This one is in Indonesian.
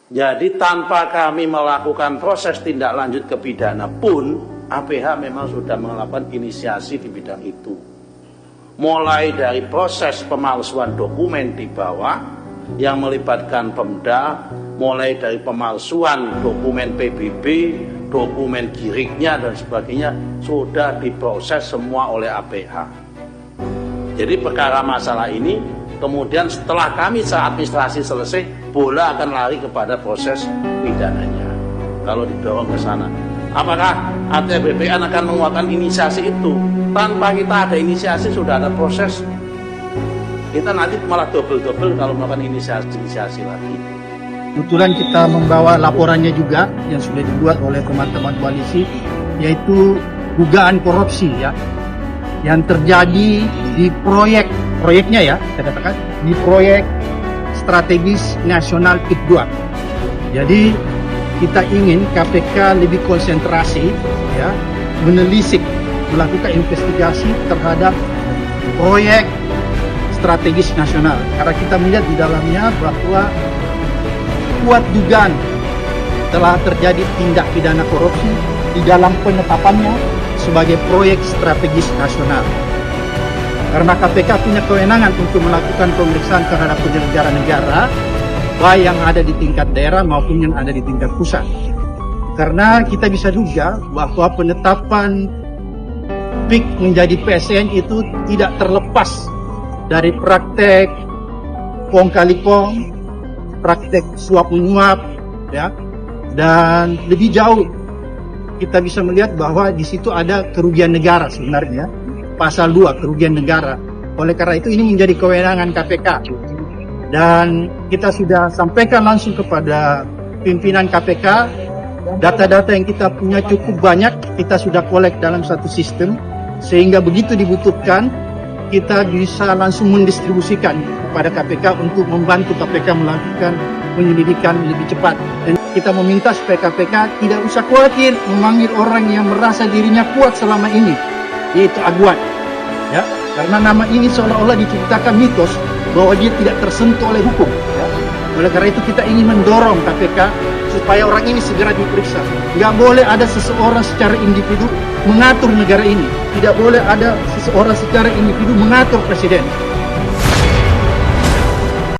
Jadi tanpa kami melakukan proses tindak lanjut ke pidana pun, APH memang sudah melakukan inisiasi di bidang itu. Mulai dari proses pemalsuan dokumen di bawah yang melibatkan Pemda, mulai dari pemalsuan dokumen PBB, dokumen giriknya dan sebagainya, sudah diproses semua oleh APH. Jadi perkara masalah ini, kemudian setelah kami secara administrasi selesai, bola akan lari kepada proses pidananya. Kalau didorong ke sana, apakah ATR BPN akan mengeluarkan inisiasi itu? Tanpa kita ada inisiasi, sudah ada proses. Kita nanti malah double-double kalau melakukan inisiasi lagi. Kebetulan kita membawa laporannya juga yang sudah dibuat oleh teman-teman koalisi, yaitu dugaan korupsi ya, yang terjadi di proyeknya ya, saya katakan di proyek strategis nasional PIK 2. Jadi kita ingin KPK lebih konsentrasi ya, menelisik, melakukan investigasi terhadap proyek strategis nasional, karena kita melihat di dalamnya bahwa kuat dugaan telah terjadi tindak pidana korupsi di dalam penetapannya sebagai proyek strategis nasional. Karena KPK punya kewenangan untuk melakukan pemeriksaan terhadap penyelenggara negara, baik yang ada di tingkat daerah maupun yang ada di tingkat pusat. Karena kita bisa duga bahwa penetapan PIK menjadi PSN itu tidak terlepas dari praktek kong kali kong, praktek suap menyuap, ya, dan lebih jauh kita bisa melihat bahwa di situ ada kerugian negara sebenarnya, pasal 2 kerugian negara. Oleh karena itu ini menjadi kewenangan KPK dan kita sudah sampaikan langsung kepada pimpinan KPK. Data-data yang kita punya cukup banyak, kita sudah kolek dalam satu sistem sehingga begitu dibutuhkan kita bisa langsung mendistribusikan kepada KPK untuk membantu KPK melakukan penyelidikan lebih cepat. Dan kita meminta supaya KPK tidak usah khawatir memanggil orang yang merasa dirinya kuat selama ini, yaitu aguan. Ya, karena nama ini seolah-olah diciptakan mitos bahwa dia tidak tersentuh oleh hukum. Ya. Oleh karena itu kita ingin mendorong KPK supaya orang ini segera diperiksa. Nggak boleh ada seseorang secara individu mengatur negara ini. Tidak boleh ada seseorang secara individu mengatur presiden.